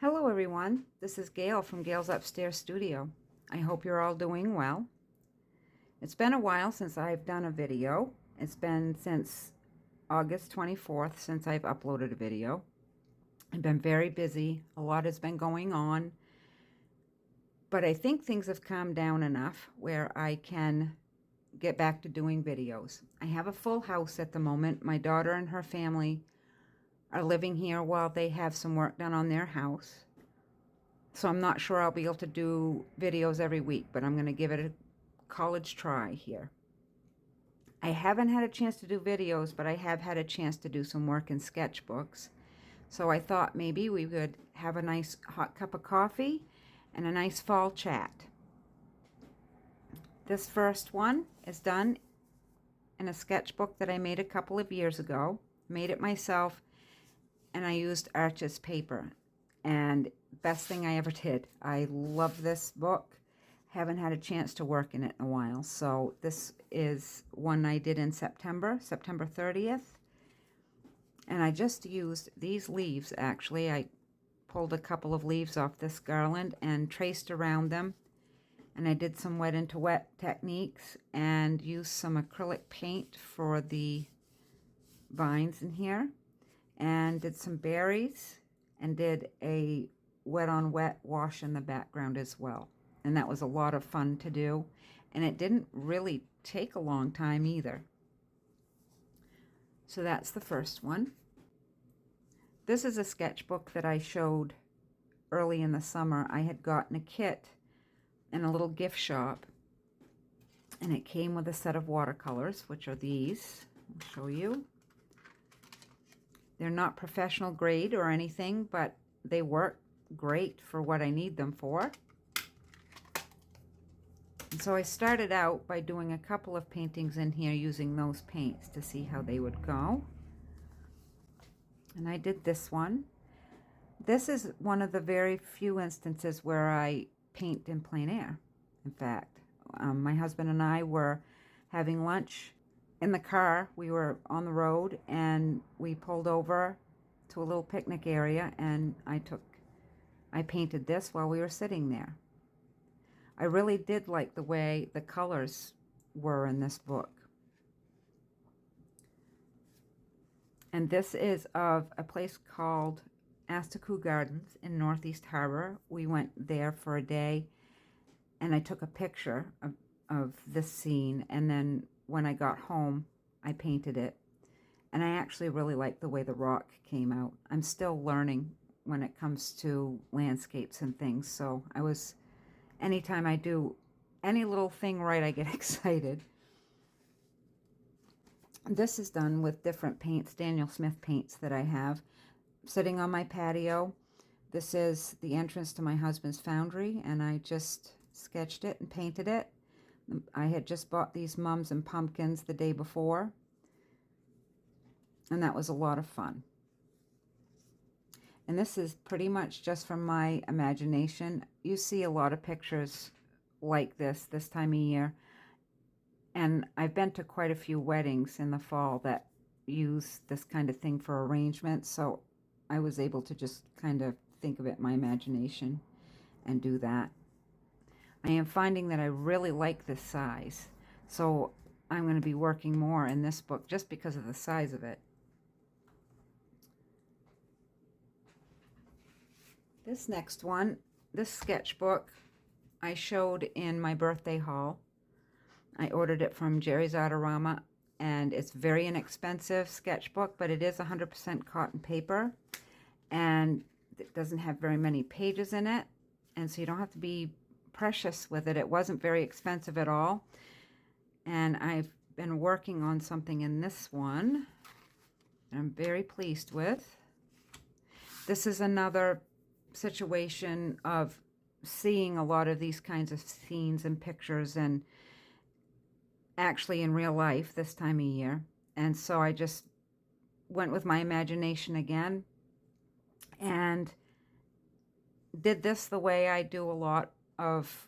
Hello everyone, this is Gail from Gail's Upstairs Studio. I hope you're all doing well. It's been a while since I've done a video. It's been since August 24th since I've uploaded a video. I've been very busy, a lot has been going on, but I think things have calmed down enough where I can get back to doing videos. I have a full house at the moment. My daughter and her family are living here while they have some work done on their house. So I'm not sure I'll be able to do videos every week, but I'm going to give it a college try here. I haven't had a chance to do videos, but I have had a chance to do some work in sketchbooks. So I thought maybe we would have a nice hot cup of coffee and a nice fall chat. This first one is done in a sketchbook that I made a couple of years ago. Made it myself, and I used Arches paper, and best thing I ever did. I love this book. Haven't had a chance to work in it in a while, so this is one I did in September 30th, and I just used these leaves. Actually, I pulled a couple of leaves off this garland and traced around them, and I did some wet into wet techniques and used some acrylic paint for the vines in here, and did some berries and did a wet on wet wash in the background as well. And that was a lot of fun to do, and it didn't really take a long time either. So that's the first one. This is a sketchbook that I showed early in the summer. I had gotten a kit in a little gift shop, and it came with a set of watercolors, which are these. I'll show you. They're not professional grade or anything, but they work great for what I need them for. And so I started out by doing a couple of paintings in here using those paints to see how they would go. And I did this one. This is one of the very few instances where I paint in plein air. In fact, my husband and I were having lunch in the car. We were on the road and we pulled over to a little picnic area, and I painted this while we were sitting there. I really did like the way the colors were in this book. And this is of a place called Astaku Gardens in Northeast Harbor. We went there for a day, and I took a picture of this scene, and then when I got home, I painted it. And I actually really like the way the rock came out. I'm still learning when it comes to landscapes and things, so anytime I do any little thing right, I get excited. This is done with different paints, Daniel Smith paints that I have, sitting on my patio. This is the entrance to my husband's foundry, and I just sketched it and painted it. I had just bought these mums and pumpkins the day before, and that was a lot of fun. And this is pretty much just from my imagination. You see a lot of pictures like this time of year, and I've been to quite a few weddings in the fall that use this kind of thing for arrangements, so I was able to just kind of think of it in my imagination and do that. I am finding that I really like this size, so I'm going to be working more in this book just because of the size of it. This next one, this sketchbook, I showed in my birthday haul. I ordered it from Jerry's Artorama, and it's very inexpensive sketchbook, but it is 100% cotton paper, and it doesn't have very many pages in it, and so you don't have to be precious with it. It wasn't very expensive at all, and I've been working on something in this one that I'm very pleased with. This is another situation of seeing a lot of these kinds of scenes and pictures, and actually in real life this time of year, and so I just went with my imagination again and did this the way I do a lot of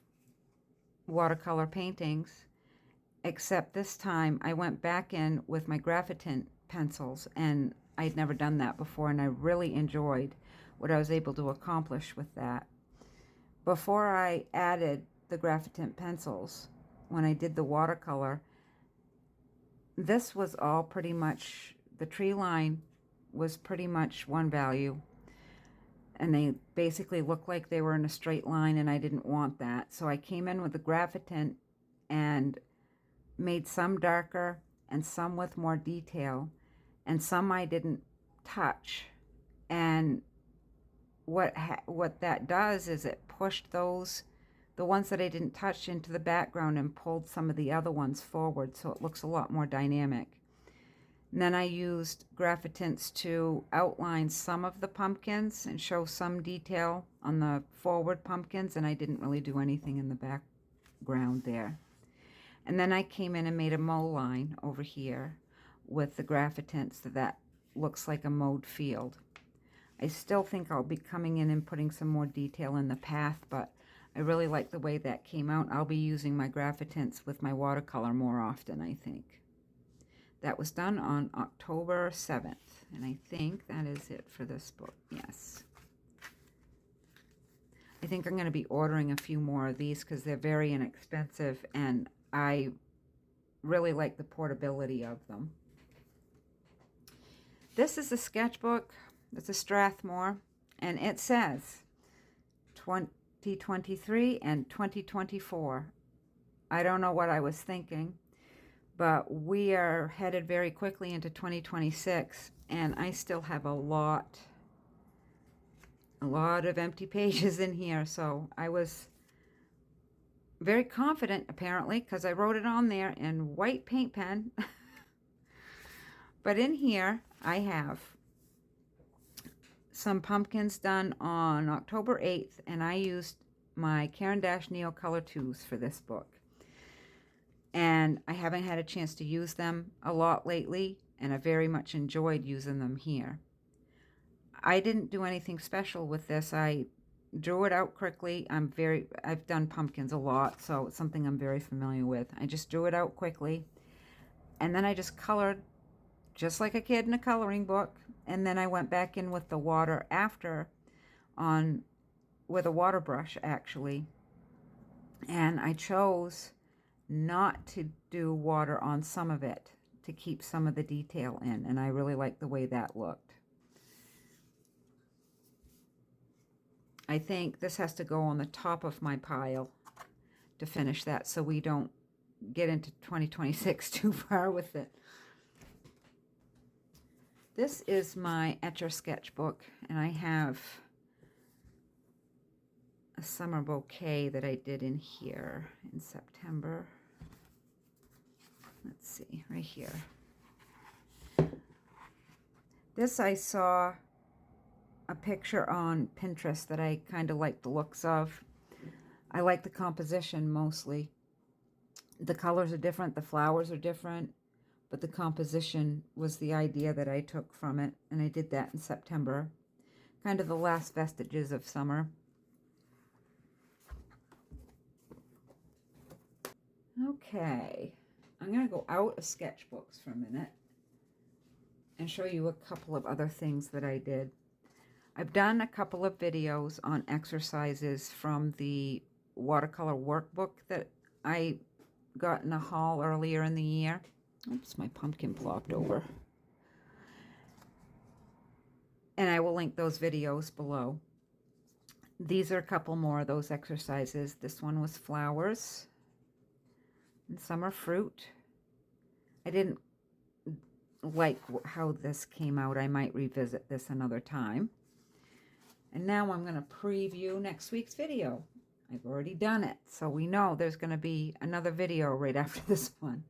watercolor paintings, except this time I went back in with my graphitin pencils, and I'd never done that before, and I really enjoyed what I was able to accomplish with that. Before I added the Graphitint pencils, when I did the watercolor, this was all pretty much, the tree line was pretty much one value. And they basically looked like they were in a straight line, and I didn't want that. So I came in with the Graphitint and made some darker and some with more detail, and some I didn't touch. And what that does is it pushed those, the ones that I didn't touch, into the background and pulled some of the other ones forward, so it looks a lot more dynamic. And then I used Graphitints to outline some of the pumpkins and show some detail on the forward pumpkins, and I didn't really do anything in the background there. And then I came in and made a mow line over here with the Graphitints that looks like a mowed field. I still think I'll be coming in and putting some more detail in the path, but I really like the way that came out. I'll be using my Graphitints with my watercolor more often, I think. That was done on October 7th, and I think that is it for this book. Yes. I think I'm going to be ordering a few more of these because they're very inexpensive, and I really like the portability of them. This is a sketchbook. It's a Strathmore, and it says 2023 and 2024. I don't know what I was thinking, but we are headed very quickly into 2026, and I still have a lot of empty pages in here. So I was very confident, apparently, because I wrote it on there in white paint pen. But in here I have some pumpkins done on October 8th, and I used my Caran d'Ache Neo Color 2s for this book. And I haven't had a chance to use them a lot lately, and I very much enjoyed using them here. I didn't do anything special with this. I drew it out quickly. I've done pumpkins a lot, so it's something I'm very familiar with. I just drew it out quickly, and then I just colored just like a kid in a coloring book, and then I went back in with the water after with a water brush, actually. And I chose not to do water on some of it to keep some of the detail in, and I really like the way that looked. I think this has to go on the top of my pile to finish that, so we don't get into 2026 too far with it. This is my Etcher sketchbook, and I have a summer bouquet that I did in here in September. Let's see, right here. This I saw a picture on Pinterest that I kind of like the looks of. I like the composition mostly. The colors are different, the flowers are different, but the composition was the idea that I took from it, and I did that in September. Kind of the last vestiges of summer. Okay, I'm going to go out of sketchbooks for a minute and show you a couple of other things that I did. I've done a couple of videos on exercises from the watercolor workbook that I got in a haul earlier in the year. Oops, my pumpkin plopped over. And I will link those videos below. These are a couple more of those exercises. This one was flowers and summer fruit. I didn't like how this came out. I might revisit this another time. And now I'm going to preview next week's video. I've already done it, so we know there's going to be another video right after this one.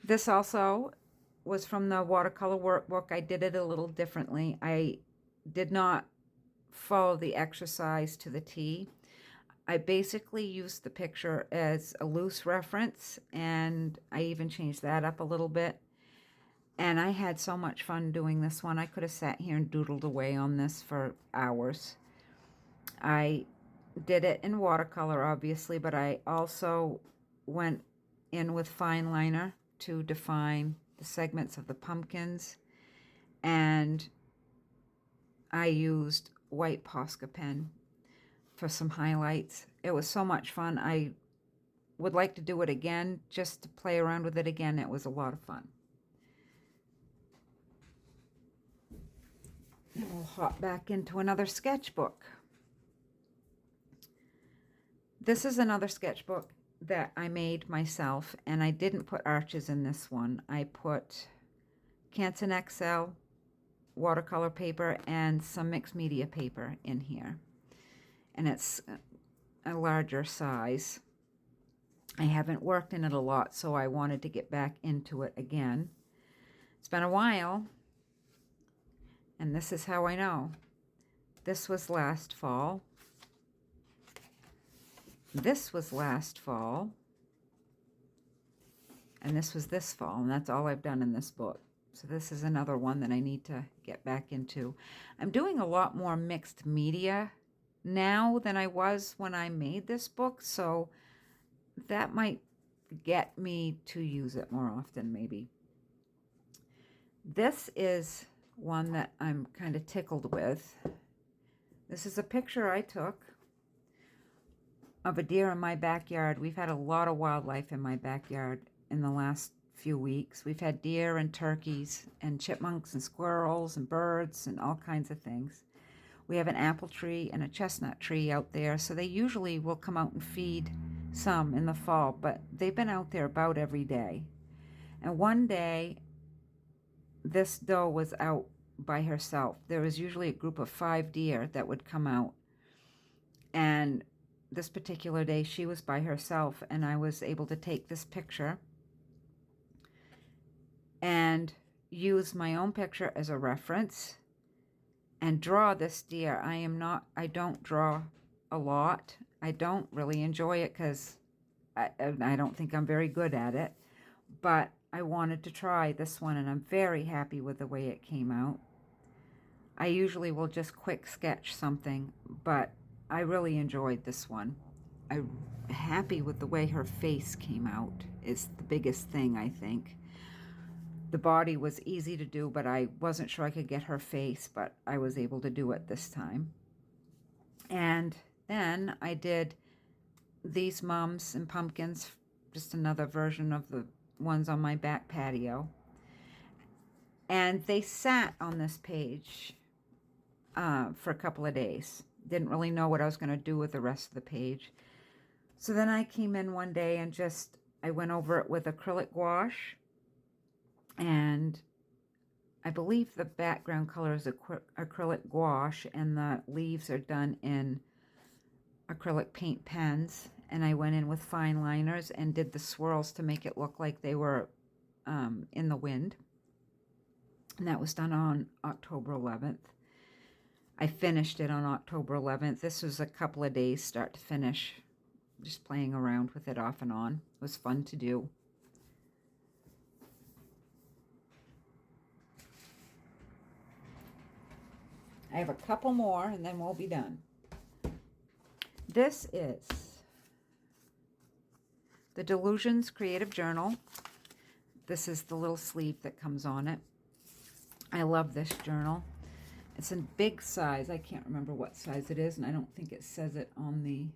This also was from the watercolor workbook. I did it a little differently. I did not follow the exercise to the T. I basically used the picture as a loose reference, and I even changed that up a little bit. And I had so much fun doing this one. I could have sat here and doodled away on this for hours. I did it in watercolor, obviously, but I also went in with fine liner to define the segments of the pumpkins. And I used white Posca pen for some highlights. It was so much fun. I would like to do it again, just to play around with it again. It was a lot of fun. And we'll hop back into another sketchbook. This is another sketchbook that I made myself, and I didn't put arches in this one. I put Canson XL watercolor paper and some mixed media paper in here, and it's a larger size. I haven't worked in it a lot, so I wanted to get back into it again. It's been a while, and this is how I know. This was last fall. This was last fall. And this was this fall, and that's all I've done in this book. So this is another one that I need to get back into. I'm doing a lot more mixed media now than I was when I made this book, so that might get me to use it more often, maybe. This is one that I'm kind of tickled with. This is a picture I took of a deer in my backyard. We've had a lot of wildlife in my backyard in the last few weeks. We've had deer and turkeys and chipmunks and squirrels and birds and all kinds of things. We have an apple tree and a chestnut tree out there, so they usually will come out and feed some in the fall, but they've been out there about every day. And one day, this doe was out by herself. There was usually a group of 5 deer that would come out, and this particular day she was by herself, and I was able to take this picture and use my own picture as a reference and draw this deer. I don't draw a lot. I don't really enjoy it because I don't think I'm very good at it, but I wanted to try this one, and I'm very happy with the way it came out. I usually will just quick sketch something, but I really enjoyed this one. I'm happy with the way her face came out is the biggest thing, I think. The body was easy to do, but I wasn't sure I could get her face, but I was able to do it this time. And then I did these mums and pumpkins, just another version of the ones on my back patio. And they sat on this page for a couple of days. Didn't really know what I was going to do with the rest of the page. So then I came in one day and I went over it with acrylic gouache. And I believe the background color is acrylic gouache, and the leaves are done in acrylic paint pens. And I went in with fine liners and did the swirls to make it look like they were in the wind. And that was done on October 11th. I finished it on October 11th. This was a couple of days, start to finish, just playing around with it off and on. It was fun to do. I have a couple more, and then we'll be done. This is the Delusions Creative Journal. This is the little sleeve that comes on it. I love this journal. It's in big size. I can't remember what size it is, and I don't think it says it on the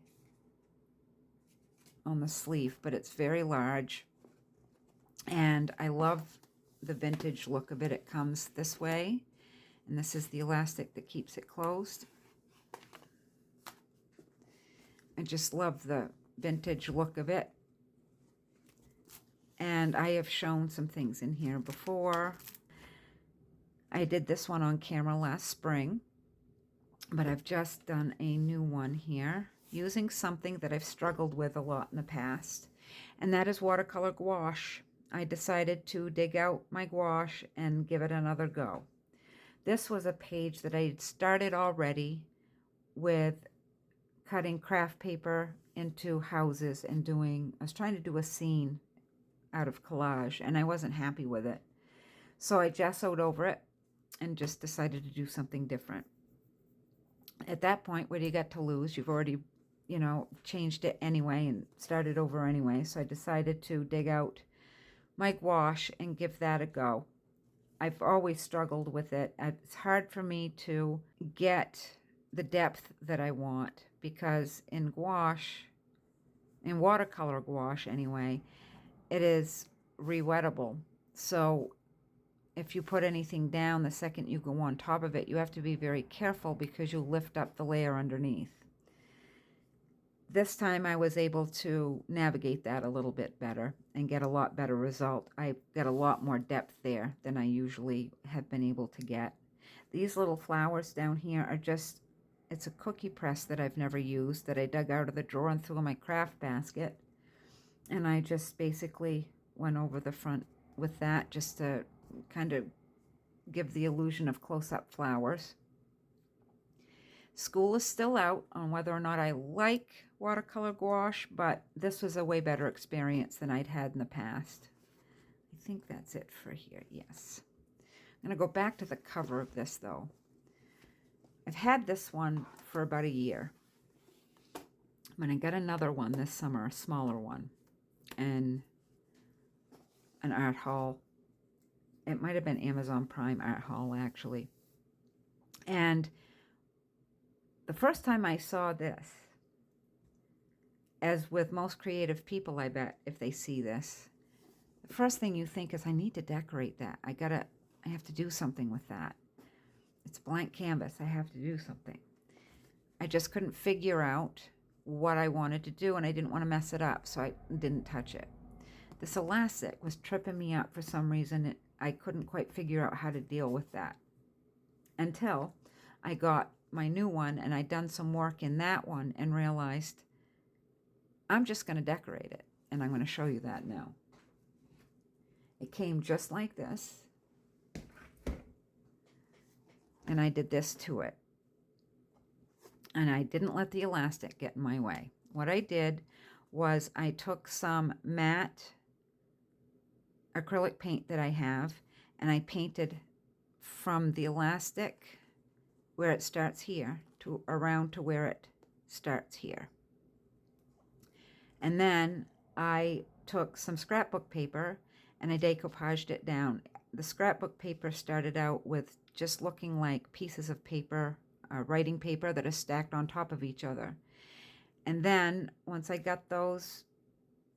sleeve, but it's very large. And I love the vintage look of it. It comes this way, and this is the elastic that keeps it closed. I just love the vintage look of it. And I have shown some things in here before. I did this one on camera last spring, but I've just done a new one here using something that I've struggled with a lot in the past, and that is watercolor gouache. I decided to dig out my gouache and give it another go. This was a page that I had started already with cutting craft paper into houses and I was trying to do a scene out of collage, and I wasn't happy with it. So I gessoed over it and just decided to do something different. At that point, what do you got to lose? You've already, changed it anyway and started over anyway. So I decided to dig out my gouache and give that a go. I've always struggled with it. It's hard for me to get the depth that I want, because in gouache, in watercolor gouache anyway, it is rewettable. So if you put anything down, the second you go on top of it, you have to be very careful because you'll lift up the layer underneath. This time I was able to navigate that a little bit better and get a lot better result. I got a lot more depth there than I usually have been able to get. These little flowers down here are just, it's a cookie press that I've never used, that I dug out of the drawer and threw in my craft basket. And I just basically went over the front with that just to kind of give the illusion of close-up flowers. School is still out on whether or not I like watercolor gouache, but this was a way better experience than I'd had in the past. I think that's it for here, yes. I'm going to go back to the cover of this, though. I've had this one for about a year. I'm going to get another one this summer, a smaller one, and an art haul. It might have been Amazon Prime art haul, actually. And the first time I saw this, as with most creative people, I bet, if they see this, the first thing you think is, I need to decorate that. I have to do something with that. It's blank canvas. I have to do something. I just couldn't figure out what I wanted to do, and I didn't want to mess it up, so I didn't touch it. This elastic was tripping me up for some reason. I couldn't quite figure out how to deal with that until I got my new one, and I'd done some work in that one and realized I'm just going to decorate it, and I'm going to show you that now. It came just like this, and I did this to it, and I didn't let the elastic get in my way. What I did was I took some matte acrylic paint that I have, and I painted from the elastic where it starts here to around to where it starts here. And then I took some scrapbook paper and I decoupaged it down. The scrapbook paper started out with just looking like pieces of paper, writing paper that are stacked on top of each other. And then once I got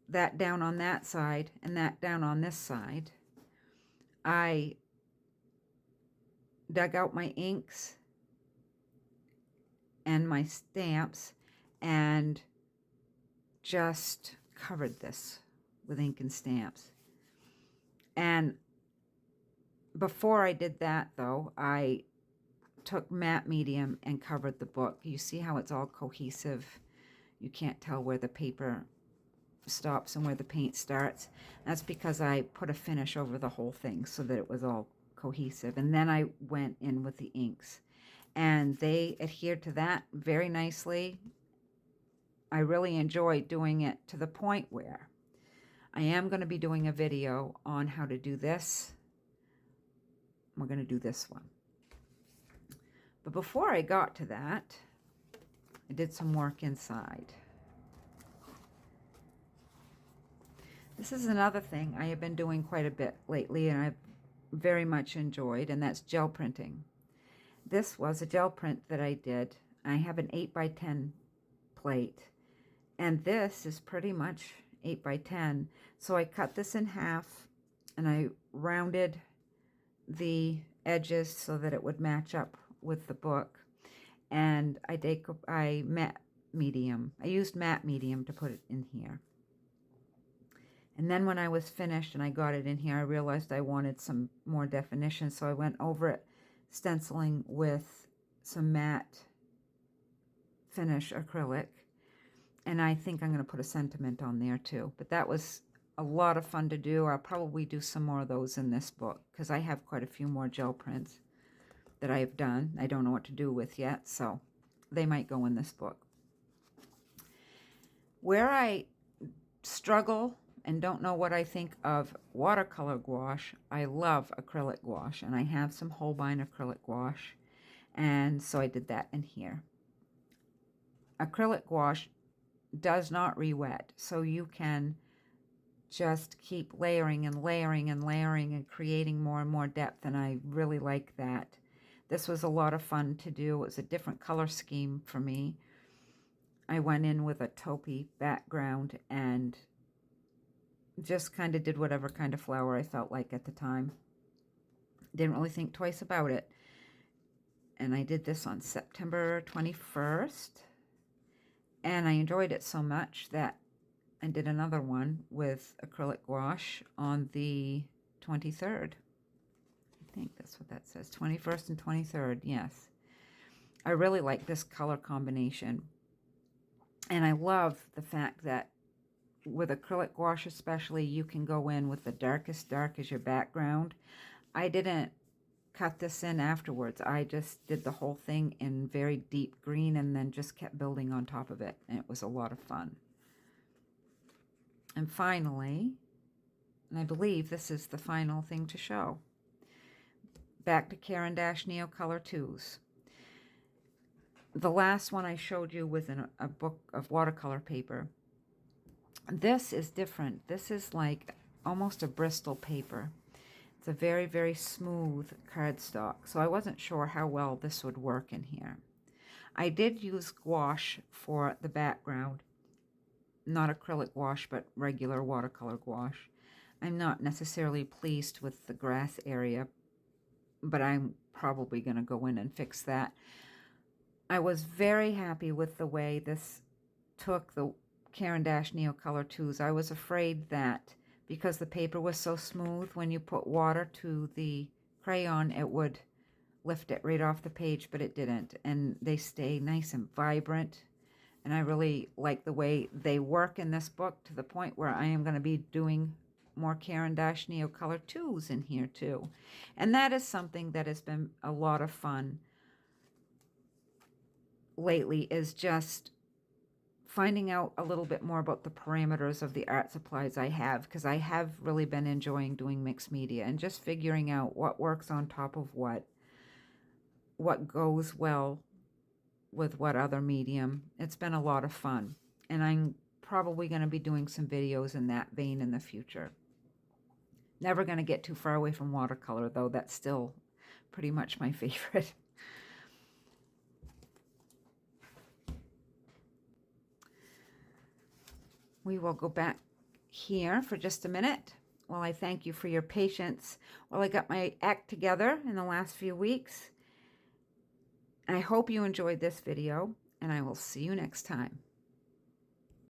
that down on that side and that down on this side, I dug out my inks and my stamps and just covered this with ink and stamps. And before I did that, though, I took matte medium and covered the book. You see how it's all cohesive? You can't tell where the paper stops and where the paint starts. That's because I put a finish over the whole thing so that it was all cohesive. And then I went in with the inks, and they adhered to that very nicely. I really enjoyed doing it to the point where I am going to be doing a video on how to do this. We're going to do this one. But before I got to that, I did some work inside. This is another thing I have been doing quite a bit lately, and I've very much enjoyed, and that's gel printing. This was a gel print that I did. I have an 8x10 plate, and this is pretty much 8x10. So I cut this in half, and I rounded the edges so that it would match up with the book. And I matte medium. I used matte medium to put it in here. And then when I was finished and I got it in here, I realized I wanted some more definition, so I went over it stenciling with some matte finish acrylic. And I think I'm going to put a sentiment on there too. But that was a lot of fun to do. I'll probably do some more of those in this book because I have quite a few more gel prints that I've done. I don't know what to do with yet, so they might go in this book. Where I struggle and don't know what I think of watercolor gouache, I love acrylic gouache, and I have some Holbein acrylic gouache, and so I did that in here. Acrylic gouache does not re-wet, so you can just keep layering and layering and layering and creating more and more depth, and I really like that. This was a lot of fun to do. It was a different color scheme for me. I went in with a taupey background and just kind of did whatever kind of flower I felt like at the time. Didn't really think twice about it. And I did this on September 21st. And I enjoyed it so much that I did another one with acrylic gouache on the 23rd. I think that's what that says, 21st and 23rd, yes. I really like this color combination. And I love the fact that with acrylic gouache especially, you can go in with the darkest dark as your background. I didn't cut this in afterwards. I just did the whole thing in very deep green and then just kept building on top of it. And it was a lot of fun. And finally, and I believe this is the final thing to show, back to Caran d'Ache Neocolor 2s. The last one I showed you was in a book of watercolor paper. This is different. This is like almost a Bristol paper. It's a very, very smooth cardstock, so I wasn't sure how well this would work in here. I did use gouache for the background, not acrylic gouache, but regular watercolor gouache. I'm not necessarily pleased with the grass area, but I'm probably going to go in and fix that. I was very happy with the way this took the Caran d'Ache Neocolor 2s. I was afraid that because the paper was so smooth, when you put water to the crayon, it would lift it right off the page, but it didn't. And they stay nice and vibrant. And I really like the way they work in this book, to the point where I am going to be doing more Caran d'Ache Neocolor 2s in here too. And that is something that has been a lot of fun lately, is just finding out a little bit more about the parameters of the art supplies I have, because I have really been enjoying doing mixed media and just figuring out what works on top of what goes well with what other medium. It's been a lot of fun, and I'm probably going to be doing some videos in that vein in the future. Never going to get too far away from watercolor, though. That's still pretty much my favorite. We will go back here for just a minute while I thank you for your patience while I got my act together in the last few weeks. I hope you enjoyed this video, and I will see you next time.